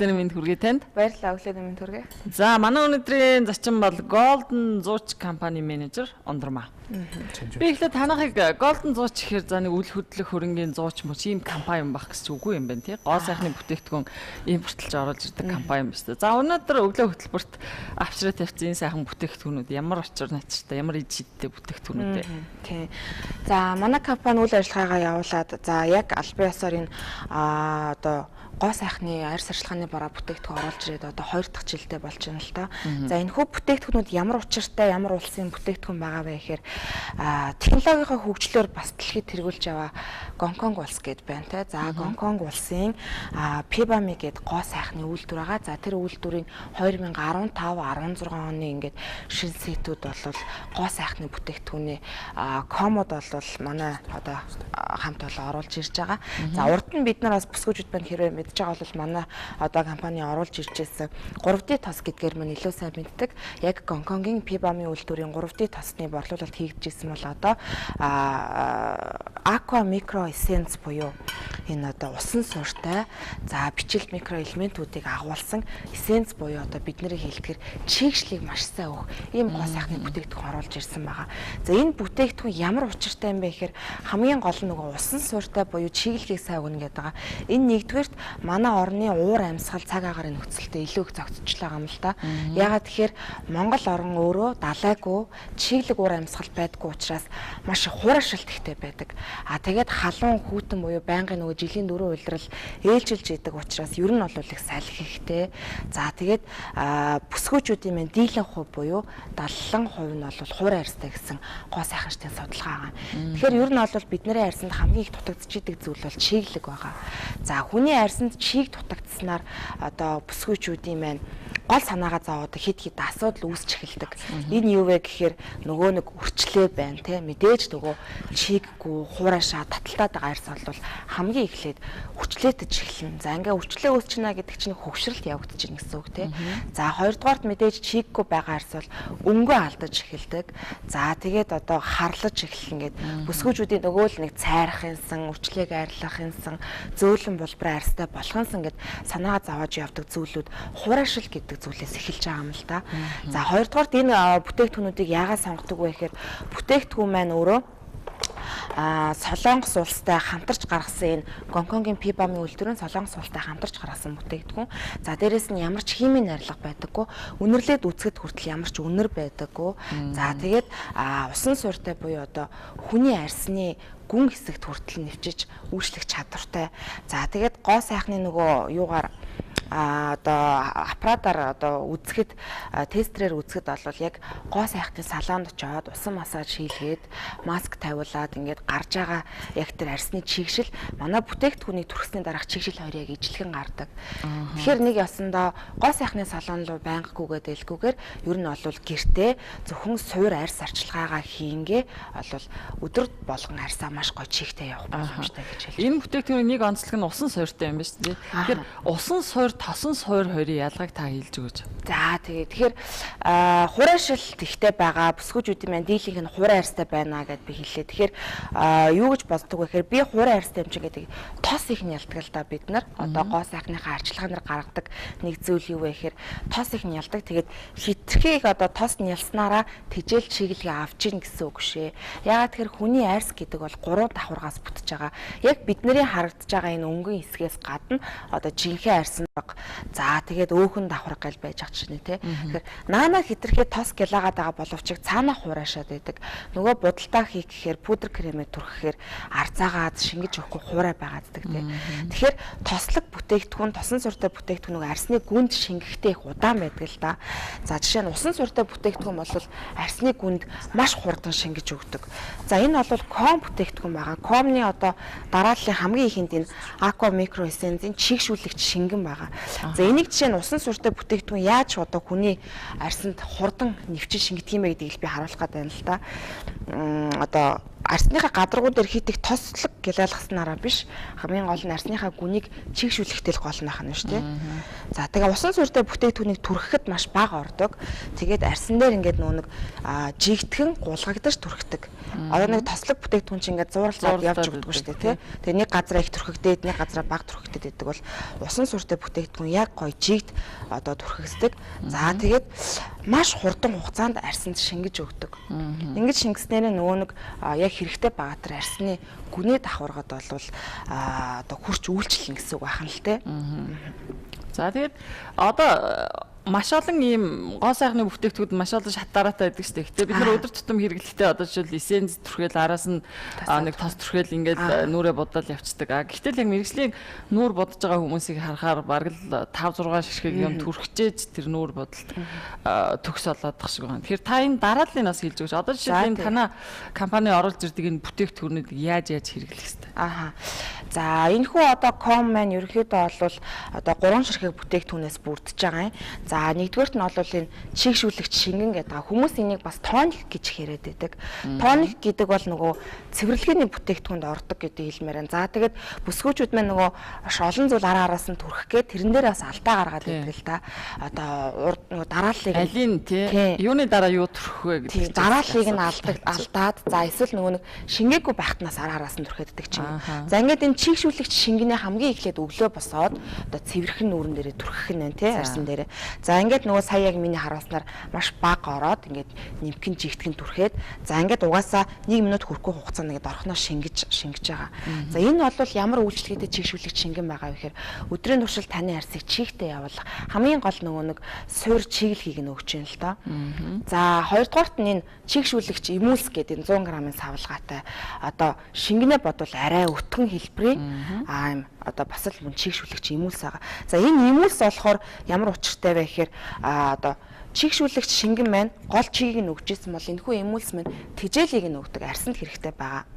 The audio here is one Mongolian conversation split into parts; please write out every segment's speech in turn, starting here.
өглөөний мэнд хүргэе танд. Баярлалаа, өглөөний мэнд хүргэе. За, манай өнөөдрийн зочин бол Golden Зууч компани менежер Ондормаа. Би ихлэ танахыг Golden Зууч гэхээр за нэг үл хөдлөх хөрөнгийн зууч мөч ийм компани юм байх гэж үгүй юм байна тий. Гоо сайхны бүтээгдэхүүн импортлж оруулж ирдэг компани юм шүү дээ. За, өнөөдөр өглөө хөтөлбөрт авчраа тавьсан энэ сайхан бүтээгдэхүүнүүд ямар очир начиртай, ямар иж шидтэй бүтээгдэхүүнүүд вэ? Тий. За, манай компани үйл ажиллагаагаа явуулаад за яг албан ёсоор энэ одоо гоо сайхны арьс арчилгааны бараа бүтээгдэхүүн оруулж ирээд одоо 2 дахь жилдээ болж байна л та. За энэ хүү бүтээгдэхүүнүүд ямар учиртай, ямар улсын бүтээгдэхүүн байгаа вэ гэхээр технологийн хөгжлөөр бас дэлхийд тэргүүлж яваа Гонконг улс гэд байна те. За Гонконг улсын Pibami гэд гоо сайхны үйлдвэр байгаа. За тэр үйлдвэрийн 2015 16 оны ингээд шин сэтүүд бол гоо сайхны бүтээгдэхүүний комод бол манай одоо хамт олон оруулж ирж байгаа. За урд нь бид нар бас бүсгүүчд байна хэрвээ мэдж байгаа бол манай одоо компани оруулж иржсэн 3D тос гэдгээр мань илүү сайн мэддэг. Яг Гонконгийн Pibami үйлдвэрийн 3D тосны борлуулалт хийгдчихсэн бол одоо Aqua Micro Essence буюу энэ одоо усан суурьтай за бичлэлт микро элементүүдийг агуулсан эссенц буюу одоо бидний хэлдгэр чийгшлийг маш сайн өгөх ийм гоо сайхны бүтээгдэхүүн оруулж ирсэн байгаа. За энэ бүтээгдэхүүн ямар учиртай юм бэ гэхээр хамгийн гол нь нөгөө усан суурьтай буюу чийглэгийг сайн өгнө гэдэг байгаа. Энэ нэгдүгээрт манай орны уур амьсгал цаг агаарын нөхцөлтэй илүү их зохицуулж байгаа юм л та. Яагаад тэгэхээр Монгол орн өөрөө далайгүй чиглэг уур амьсгал байдгүй учраас маш хуурашилт ихтэй байдаг. Тэгээд халуун хүүтэн буюу байнгын нөгөө жилийн дөрөв улирал ээлжилж идэг учраас ер нь бол их салхи ихтэй. За тэгээд бүсгүүчүүдийн маань дийлэн хувь буюу 70% нь бол хуур арьстай гэсэн гоо сайхан штийн судалгаа байгаа. Тэгэхээр ер нь бол бидний арьсанд хамгийн их дутагдж идэг зүйл бол чиглэг байгаа. За хүний арьсанд чиг дутагдсанаар одоо бүсгүүчүүдийн маань гол санаагаа зовоод хэд хэд асуудал үүсч эхэлдэг. Энэ юу вэ гэхээр нөгөө нэг өрчлөө байна те мэдээж нөгөө чиггүй хуурашаа таталтаад байгаа арьс бол хамгийн эхлээд хүчлээдэж эхэлнэ. За ингээ хүчлээ үүсчинэ гэдэг чинь хөвгшрэлт явагдаж байна гэсэн үг те. За хоёрдугаарт мэдээж чиггүй байгаа арьс бол өнгөө алдаж эхэлдэг. За тэгээд одоо харлаж эхэлнэ гэд бүсгүүчүүдийн нөгөө л нэг цайрах юмсан, үрчлээг арилгах юмсан, зөөлөн булбар арьстай болгонсон гэд санаагаа зовоож явдаг зүйлүүд хуурашил гэдэг зүйлээс эхэлж байгаа юм л да. За хоёрдугаарт энэ бүтээгдэхүүнүүдийг яагаад сонгодог вэ гэхээр бүтээгдэхүүн маань өөрөө Солонгос улстай хамтарч гаргасан энэ Гонконгийн Pibami үйлдвэрийн Солонгос улстай хамтарч гаргасан бүтээгдэхүүн. За дээрэс нь ямар ч химийн арилга байдаггүй. Үнэрлээд үзэхэд хүртэл ямар ч үнэр байдаггүй. За тэгээд усан суурьтай буюу одоо хүний арьсны гүн хэсэгт хүртэл нэвчиж үйлчлэх чадвартай. За тэгээд гоо сайхны нөгөө юугаар одоо аппаратаар одоо үзэхэд тестрээр үзэхэд бол яг гоо сайхны салонд очоод усан массаж хийлгээд маск тавиулаад ингээд гарч байгаа яг тэр арьсны чигшил манай бүтээгдэхүүний түрхсний дараах чигшил хоёр яг ижилхэн гардаг. Тэгэхээр нэг ясандаа гоо сайхны салон руу байнгагүйгээд дэлгүүгээр ер нь бол гэртээ зөвхөн суур арьс арчилгаагаа хийнгээ бол өдөр болгон арьсаа маш гоё чигтэй явах боломжтой гэж хэлж. Энэ бүтээгдэхүүний нэг онцлог нь усан суурьтай юм байна шүү дээ. Тэгэхээр усан суур тосон суур хоёрын ялгааг та хэлж өгөөч. За тэгэхээр хуурайшилт ихтэй байгаа бүсгүүчүүдийн маань дийлийнх нь хуурай арьстай байна гэд би хэллээ. Тэгэхээр юу гэж боддог вэ гэхээр би хуурай арьстай юм чи гэдэг тос их нь ялдаг л да бид нар. Одоо гоо сайхныхаа арчилгаанаар гаргадаг нэг зүйл юу вэ гэхээр тос их нь ялдаг. Тэгээд хитрхийг одоо тос нь ялснараа тижэл чиглэгээ авч ийн гэсэн үг шээ. Яагаад тэгэхээр хүний арьс гэдэг бол 3 давхаргаас бүтэж байгаа. Яг бидний харагдаж байгаа энэ өнгөн хэсгээс гадна одоо жинхэнэ арьс за тэгээд өөхөн давхарга гал байж ах чинь тий. Тэгэхээр наана хитрхээ тос гялагаад байгаа боловч цаана хуурайшаад байдаг. Нөгөө будалтаа хийх гэхээр пудр кремээ түрхэхээр арзаагаад шингэж өгөхгүй хуурай байгааддаг тий. Тэгэхээр тослог бүтээгдэхүүн, тосон суурьтай бүтээгдэхүүн нөгөө арьсны гүнд шингэхдээ их удаан байдаг л да. За жишээ нь усан суурьтай бүтээгдэхүүн бол арьсны гүнд маш хурдан шингэж өгдөг. За энэ бол ком бүтээгдэхүүн байгаа. Комны одоо дарааллын хамгийн ихэнд энэ Aqua Micro Essence-ийн чигшүүлэгч шингэн байгаа. За энийг жишээ нь усан суурьтай бүтээгдэхүүн яаж одоо хүний арьсанд хурдан нэвчин шингэдэг юм бэ гэдгийг би харуулах гээд байна л да. Одоо арсныхаа гадаргуу дээр хийдэг тослог гялалгаснараа биш хамгийн гол нь арсныхаа гүнийг чигшүүлэхтэй л гол нь байна шүү дээ. За тэгээ усан суурьтай бүтээгдэхүүнийг түрхэхэд маш бага ордог. Тэгээд арсан дээр ингээд нэг жигтгэн гулгагдаж түрхдэг. Одоо нэг тослог бүтээгдэхүүн чинь ингээд зууралцаад явж өгдөг шүү дээ, тий. Тэгээ нэг газараа их түрхэгдээд нэг газараа бага түрхэгдээд байдаг бол усан суурьтай бүтээгдэхүүн яг гоё жигт одоо түрхэгсдэг. За тэгээд маш хурдан хугацаанд арсанд шингэж өгдөг. Ингэж шингэснээр нөгөө нэг яг хэрэгтэй багатар арсны гүнээ давхаргад болвол одоо хурц үйлчлэн гэсэн үг байна л те. За тэгээд одоо маш олон ийм гоо сайхны бүтээгдэхүүд маш олон шатаараатай байдаг шүү дээ. Гэтэ бид нар өдөр тутам хэрэглэхдээ одоо жишээл эссенц түрхэл араас нь нэг тос түрхэл ингээд нүрээ бодоод явцдаг. Гэтэл яг мэрэгжлийн нүур бодож байгаа хүмүүсийг харахаар бараг л 5 6 ширхэг юм түрхчээж тэр нүур бодолд төгс олоодох шиг байна. Тэгэхээр та энэ дарааллыг бас хэлж өгч. Одоо жишээл энэ танаа компани оруулж ирдэг энэ бүтээгдэхүүнүүд яаж хэрэглэх хэвтэй. За энэ хүү одоо ком маань ерөнхийдөө бол одоо 3 ширхэг бүтээгдэхүүнээс бүрдэж байгаа юм. За нэгдүгээрт нь бол энэ чигшүүлэгч шингэн гэдэг. Хүмүүс энийг бас тоник гэж яриад байдаг. Тоник гэдэг бол нөгөө цэвэрлэгээний бүтээгдэхүүнд ордог гэдэг хэлмээр байна. За тэгээд бүсгүүчүүд маань нөгөө олон зүйл араас нь түрхэх гээд тэрэн дээр бас алдаа гаргаад байдаг л да. Одоо нөгөө дарааллыг алин тий юуны дараа юу түрхэх вэ гэдэг. Дарааллыг нь алдаад за эсвэл нөгөө нэг шингээгүй байхтнаас араас нь түрхэддэг чинь. За ингээд энэ чигшүүлэгч шингэний хамгийн эхлээд өглөө босоод одоо цэвэрхэн нүүрэн дээрээ түрхэх нь байна тий арсан дээрээ. За ингээд нөгөө сая яг миний харуулснаар маш бага ороод ингээд нимхэн жигтгэн түрхээд за ингээд угаасаа 1 минут хүрэхгүй хугацаанд ингээд орхоноо шингэж байгаа. За энэ бол ямар үйлчлэгээтэй чигшүүлэгч шингэн байгаа вэ гэхээр өдрийн туршид таны арсыг чигтэй явуулах хамгийн гол нөгөө нэг суур чиглэлийг нь өгч юм л доо. За хоёрдугаарт нь энэ чигшүүлэгч эмүүлс гэдэг 100 г-ын савлгаатай одоо шингэнэ бодвол арай өтгөн хэлбэрийн юм одоо бас л мөн чигшүүлэгч эмүүлс байгаа. За энэ эмүүлс болохоор ямар учиртай вэ гэхээр одоо чигшүүлэгч шингэн маань гол чигийг нь өгчээсэн бол энэхүү эмүүлс маань тэжээлийг нь өгдөг арсанд хэрэгтэй байгаа.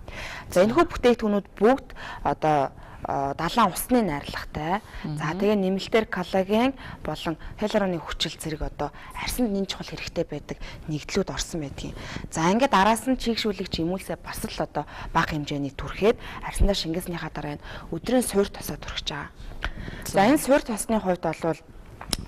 За энэхүү бүтээгдэхүүнүүд бүгд одоо далайн усны найрлагатай. За тэгээ нэмэлтээр коллаген болон хиалуроны хүчил зэрэг одоо арсанд нэн чухал хэрэгтэй байдаг нэгдлүүд орсон байдгийн. За ингээд араас нь чигшүүлэгч эмүүлсээ бас л одоо бага хэмжээний түрхээд арсандаа шингээснийхаа дараа нь өдрийн суур тосоо түрхэж байгаа. За энэ суур тосны хувьд бол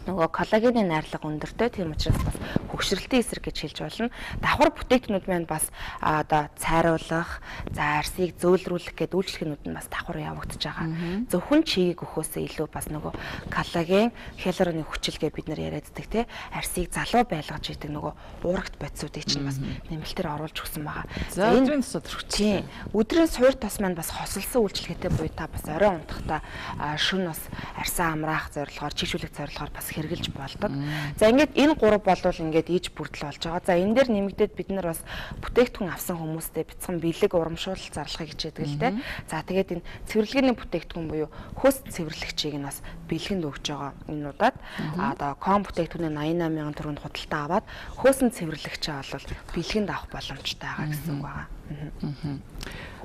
нөгөө коллагены найрлага өндөртэй тийм учраас бас хөгшрөлтийн эсрэг гэж хэлж болно. Давхар бүтээгдэхүүнүүд маань бас одоо цайруулах, за арсыг зөөлрүүлэх гэдэг үйлчлэгнүүд нь бас давхар явагдаж байгаа. Зөвхөн чигийг өгөхөөсөө илүү бас нөгөө коллаген, хиалуроны хүчилгээ бид нар яриаддаг тий арсыг залуу байлгаж идэг нөгөө уурагт бодисуудыг чинь бас нэмэлтээр оруулж өгсөн байгаа. За өдрийн тосоо түрхчих. Өдрийн суур тос маань бас хосолсон үйлчлэгээтэй буюу та бас орой унтахдаа шөнө бас арсаа амраах зорилгоор чигшүүлэх зорилгоор бас хэрглэж болдог. За ингээд энэ гурав болвол ингээд ийж бүрдэл болж байгаа. За энэ дээр нэмэгдээд бид нар бас бүтээгдэхүүн авсан хүмүүстэй бяцхан бэлэг урамшуул зарлахыг хичээдэг л дээ. За тэгээд энэ цэвэрлэгээний бүтээгдэхүүн буюу хөөс цэвэрлэгчийг нь бас бэлгэнд өгж байгаа энэ удаад одоо ком бүтээгдэхүүнээ 88 мянган төгрөнд худалдаа аваад хөөсөн цэвэрлэгчээ бол бэлгэнд авах боломжтой байгаа гэсэн үг байгаа.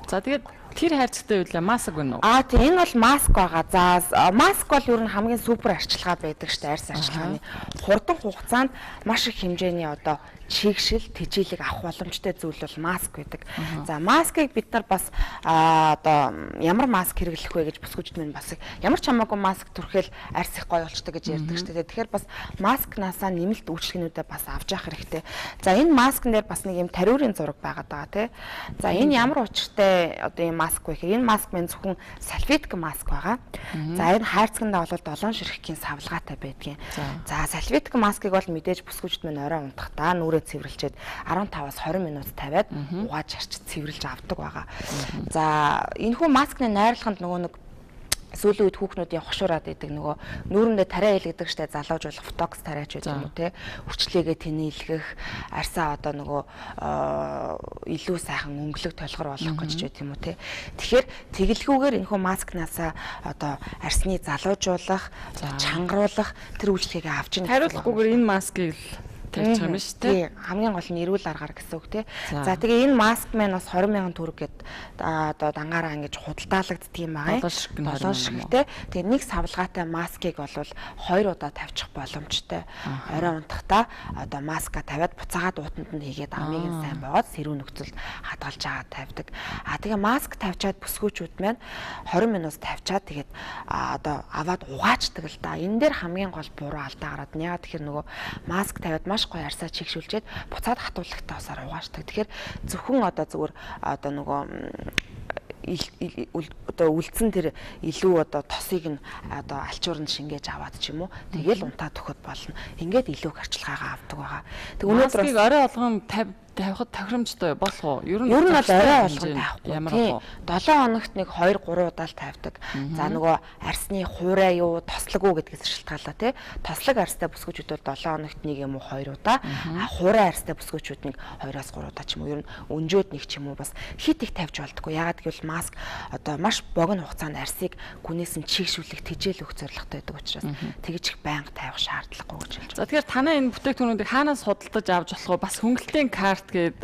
За тэгээд тэр хайрцагтай юу лээ маск гэнэ үү? Тийм энэ бол маск байгаа. За маск бол ер нь хамгийн супер арчилгаа байдаг шүү дээ. Арьс арчилгааны хурдан хугацаанд маш их хэмжээний одоо чигшил, тэжээлэг авах боломжтой зүйл бол маск байдаг. За маскыг бид нар бас одоо ямар маск хэрэглэх вэ гэж бүсгүйчд минь бас ямар ч хамаагүй маск түрхэл арьс их гоё болчтой гэж ярьдаг шүү дээ. Тэгэхээр бас маскнаасаа нэмэлт үйлчлэгнүүдээ бас авч явах хэрэгтэй. За энэ маскн дээр бас нэг юм тариурын зураг байгаад байгаа тий. За энэ ямар учиртай одоо юм маск вэ гэхээр энэ маск маань зөвхөн салфетик маск байгаа. За энэ хайрцагнаа бол 7 ширхгийн савлгаатай байдгийн. За салфетик маскыг бол мэдээж бүсгүйчд минь орой унтахдаа нүрээ цэвэрлжээд 15-аас 20 минут тавиад угааж харч цэвэрлж авдаг байгаа. За энэхүү маскны найрлаганд нөгөө нэг сүүлийн үед хүүхнүүдийн хошуураад идэг нөгөө нүүрэндээ тариа илгэдэг штэ залууж болох фотокс тариач гэдэг юм уу те хүчлээгээ тэнэлгэх арьсаа одоо нөгөө илүү сайхан өнгөлөг толгор болгох гэж байдаг юм уу те тэгэхээр тэгэлгүүгээр энэхүү маскнаасаа одоо арьсны залуужуулах чангаруулах тэр үйлчлэгийг авч ийн хариулахгүйгээр энэ маскыг тавьчих юм шүү дээ. Хамгийн гол нь эрүүл аргаар гэсэн үг тий. За тэгээ энэ маск маань бас 20,000 төгрөг гээд одоо дангаараа ингэж худалдаалагддаг юм байгаа. 7 шиг тий. Тэгээ нэг савлгаатай маскыг бол 2 удаа тавьчих боломжтой. Орой унтахдаа одоо маска тавиад буцаагаад уутанд нь хийгээд амийг нь сайн боод сэрүүн нөхцөлд хадгалж агаад тавьдаг. Тэгээ маск тавьчаад бүсгүүчүүд маань 20 минут тавьчаад тэгээд одоо аваад угаачдаг л да. Энэ дээр хамгийн гол буруу алдаа гараад нь. Яагаад тэгэхээр нөгөө маск тавиад маш гоё арьсаа чигшүүлчихэд буцаад хатуулагтай усаар угаачдаг. Тэгэхээр зөвхөн одоо зүгээр одоо нөгөө одоо үлдсэн тэр илүү одоо тосыг нь одоо алчууранд шингээж аваад ч юм уу тэгэл унтаад өгөхөд болно. Ингээд илүү харчилгаагаа авдаг байгаа. Тэг өнөөдөр маскыг орой болгон тавихад тохиромжтой болох уу? Ер нь бол орой болгон тавихгүй. 7 хоногт нэг 2-3 удаа л тавьдаг. За нөгөө арсны хуурай юу, тослог уу гэдгээс шалтгаалаа тий. Тослог арстай бүсгүүчүүд бол 7 хоногт нэг юм уу 2 удаа, хуурай арстай бүсгүүчүүд нэг 2-3 удаа ч юм уу. Ер нь өнжөөд нэг ч юм уу бас хит их тавьж болдгоо. Ягаад гэвэл маск одоо маш богино хугацаанд арсыг гүнээс нь чийгшүүлэх, тэжээл өгөх зорилготой байдаг учраас тэгж их байнга тавих шаардлагагүй гэж хэлж байна. За тэгэхээр танай энэ бүтээгдэхүүнүүдийг хаанаас худалдаж авч болох вэ? Бас хөнгөлтийн карт гээд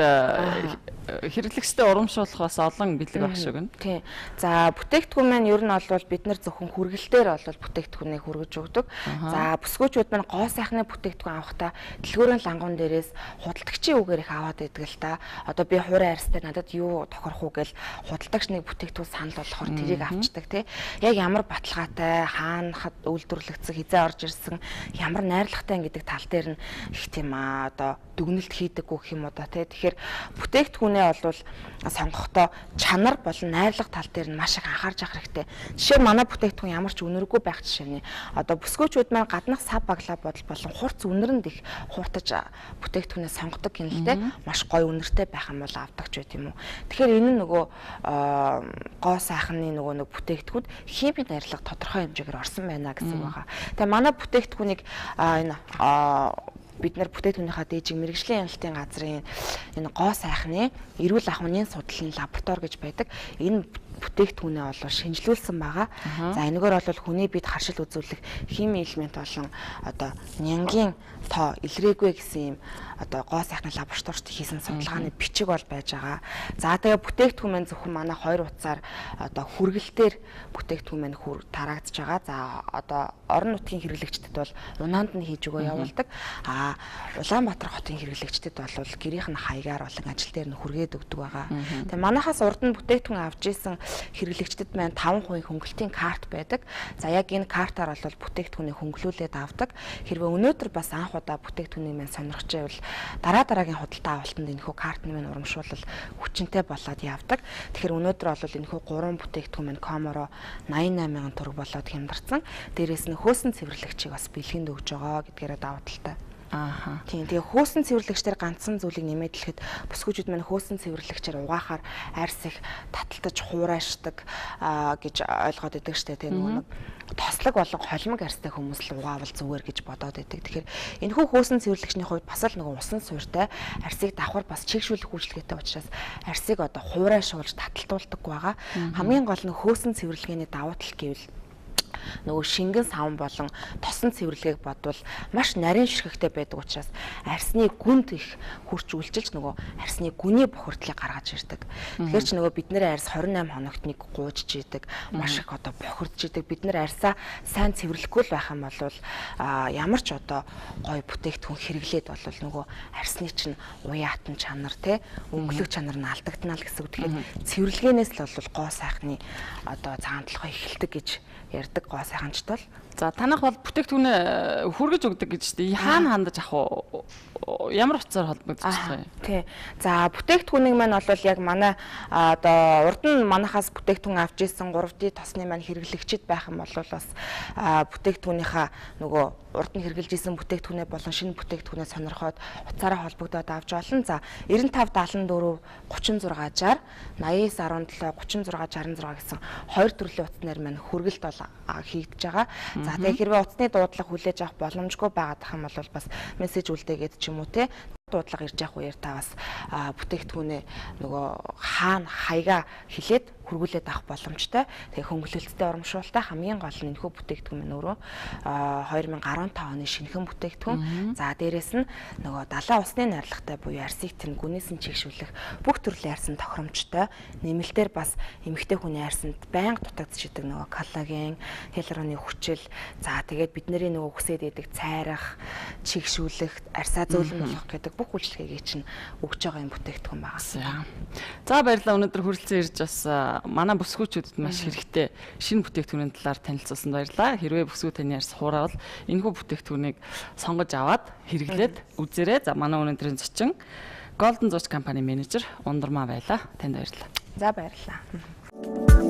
хэрэглэгчтэй урамшуулах бас олон бэлэг баг шиг байна. Тийм. За бүтээгдэхүүн маань ер нь бол бид нар зөвхөн хүргэлтээр бол бүтээгдэхүүнийг хүргэж өгдөг. За бүсгүүчүүд маань гоо сайхны бүтээгдэхүүн авахдаа дэлгүүрийн лангуун дээрээс худалдагчийн үгээр их аваад идэг л та. Одоо би хуурай арьстай надад юу тохирох уу гэл худалдагч нэг бүтээгдэхүүн санал болохоор тэрийг авчдаг тий. Яг ямар баталгаатай, хаана үйлдвэрлэгдсэн, хизээ орж ирсэн, ямар найрлагатай гэдэг тал дээр нь их тийм одоо дүгнэлт хийдэггүй гэх юм уу да тий. Тэгэхээр бүтээгдэхүүнээ бол сонгохдоо чанар болон найрлага тал дээр нь маш их анхаарч явах хэрэгтэй. Жишээ манай бүтээгдэхүүн ямар ч үнэргүй байх жишээ нь одоо бүсгүүчүүд маань гаднах сав баглаа бодол болон хурц үнэрэнд их хууртаж бүтээгдэхүүнээ сонгодог юм л дээ. Маш гоё үнэртэй байх юм бол авдаг ч байт юм уу. Тэгэхээр энэ нь нөгөө гоо сайхны нөгөө бүтээгдэхүүн химийн найрлага тодорхой хэмжээгээр орсон байна гэсэн үг байгаа. Тэгээ манай бүтээгдэхүүнийг энэ бид нар бүтээгдэхүүнийхаа дээжиг мэрэгжлийн хяналтын газрын энэ гоо сайхны эрүүл ахуйн судлалын лаборатори гэж байдаг. Энэ бүтээгдэхүүнээ бол шинжилүүлсэн байгаа. За энэгээр бол хүний биед харшил үзүүлэх химийн элемент болон одоо нянгийн тоо илрээгүй гэсэн юм одоо гоо сайхны лабораторид хийсэн судалгааны бичиг бол байж байгаа. За тэгээ бүтээгдэхүүн маань зөвхөн манай 2 утсаар одоо хүргэлтээр бүтээгдэхүүн маань тараагдж байгаа. За одоо орон нутгийн хэрэглэгчдэд бол унаанд нь хийж өгөө явуулдаг. Улаанбаатар хотын хэрэглэгчдэд бол гэрийнх нь хаягаар болон ажил дээр нь хүргээд өгдөг байгаа. Тэгээ манайхаас урд нь бүтээгдэхүүн авч исэн хэрэглэгчдэд маань 5% хөнгөлтийн карт байдаг. За яг энэ картаар бол бүтээгдэхүүнийг хөнгөлүүлээд авдаг. Хэрвээ өнөөдөр бас анх удаа бүтээгдэхүүнийг маань сонирхож байвал дараагийн худалдаа авалтанд энэхүү картны маань урамшуулал хүчинтэй болоод явдаг. Тэгэхээр өнөөдөр бол энэхүү 3 бүтээгдэхүүн маань Коморо 88,000 төгрөг болоод хямдарсан. Дээрээс нь хөөсөн цэвэрлэгчийг бас бэлгэнд өгж байгаа гэдгээрээ даваа талтай. Тийм. Тэгээ хөөсөн цэвэрлэгчдэр ганцхан зүйлийг нэмээд хэлэхэд бүсгүүчүүд маань хөөсөн цэвэрлэгчээр угаахаар арьс их таталтаж хуурайшдаг гэж ойлгоод идэг штэ тийм нэг тослог болон холимог арьстай хүмүүс л угаавал зүгээр гэж бодоод идэг. Тэгэхээр энэхүү хөөсөн цэвэрлэгчний хувьд бас л нэг усан суурьтай арьсыг давхар бас чийгшүүлэх үйлчлэгээтэй учраас арьсыг одоо хуурайшуулж таталтуулдаг байгаа. Хамгийн гол нь хөөсөн цэвэрлэгээний давуу тал гэвэл нөгөө шингэн савн болон тосон цэвэрлэгийг бодвол маш нарийн ширхэгтэй байдаг учраас арьсны гүнд их хурц үйлчилж нөгөө арьсны гүний бохирдлыг гаргаж ирдэг. Тэгэхээр ч нөгөө бид нэр арьс 28 хоногт нэг гуйжж идэг, маш их одоо бохирдж идэг. Бид нэр арьсаа сайн цэвэрлэхгүй л байх юм бол ямар ч одоо гоё бүтээгдэхүүн хэрэглээд бол нөгөө арьсны чинь уяатан чанар те өнгөлөг чанар нь алдагдана л гэсэн үг. Тэгэхээр цэвэрлэгээнээс л бол гоо сайхны одоо цагаан толгой эхэлдэг гэж ярддаг гоо сайханчд бол. За танах бол бүтээгдэхүүнээ хүргэж өгдөг гэж дээ. Хаана хандаж авах уу? Ямар утсаар холбогдож байгаа юм? Тий. За бүтээгдэхүүнийг маань бол яг манай одоо урд нь манахаас бүтээгдэхүүн авч ирсэн 3D тосны маань хэрэглэгчид байх юм бол бас бүтээгдэхүүнийхээ нөгөө урд нь хэрэгжилж исэн бүтээгдэхүүнээ болон шинэ бүтээгдэхүүнээ сонирхоод утсаараа холбогдоод авч олон. За 95 74 36 60 89 17 36 66 гэсэн хоёр төрлийн утаснаар маань хүргэлт бол хийгдэж байгаа. За тэгээ хэрвээ утасны дуудлага хүлээж авах боломжгүй байгаад ах юм бол бас мессеж үлдээгээд ч юм уу те дуудлага ирж явах үеэр та бас бүтээгдэхүүнээ нөгөө хаана хаяга хилээд хөргүүлээд авах боломжтой. Тэгээ хөнгөлөлттэй урамшуултай хамгийн гол нь энэхүү бүтээгдэхүүн нь өөрөө 2015 оны шинэхэн бүтээгдэхүүн. За дээрэс нь нөгөө далайн усны найрлагатай буюу арсектин гүнээс нь чигшүүлэх бүх төрлийн арсан тохиромжтой. Нэмэлтээр бас эмэгтэй хүний арсанд байнга дутагдж идэг нөгөө коллаген, хиалуроны хүчил, за тэгээд бидний нөгөө хүсээд идэг цайрах, чигшүүлэх, арсаа зөөлөн болгох гэдэг бүх үйлчлэгийг чинь өгж байгаа юм бүтээгдэхүүн байгаа. За баярлалаа. Өнөөдөр хүрэлцэн ирж бас манай бүсгүүчүүдэд маш хэрэгтэй шинэ бүтээгдэхүүний талаар танилцуулсан баярлалаа. Хэрвээ бүсгүй таны ярьс хуурайвал энэхүү бүтээгдэхүүнийг сонгож аваад хэрэглээд үзээрэй. За манай өнөөдрийн зочин Golden Zooch компани менежер Ундрмаа байлаа. Танд баярлалаа. За баярлалаа.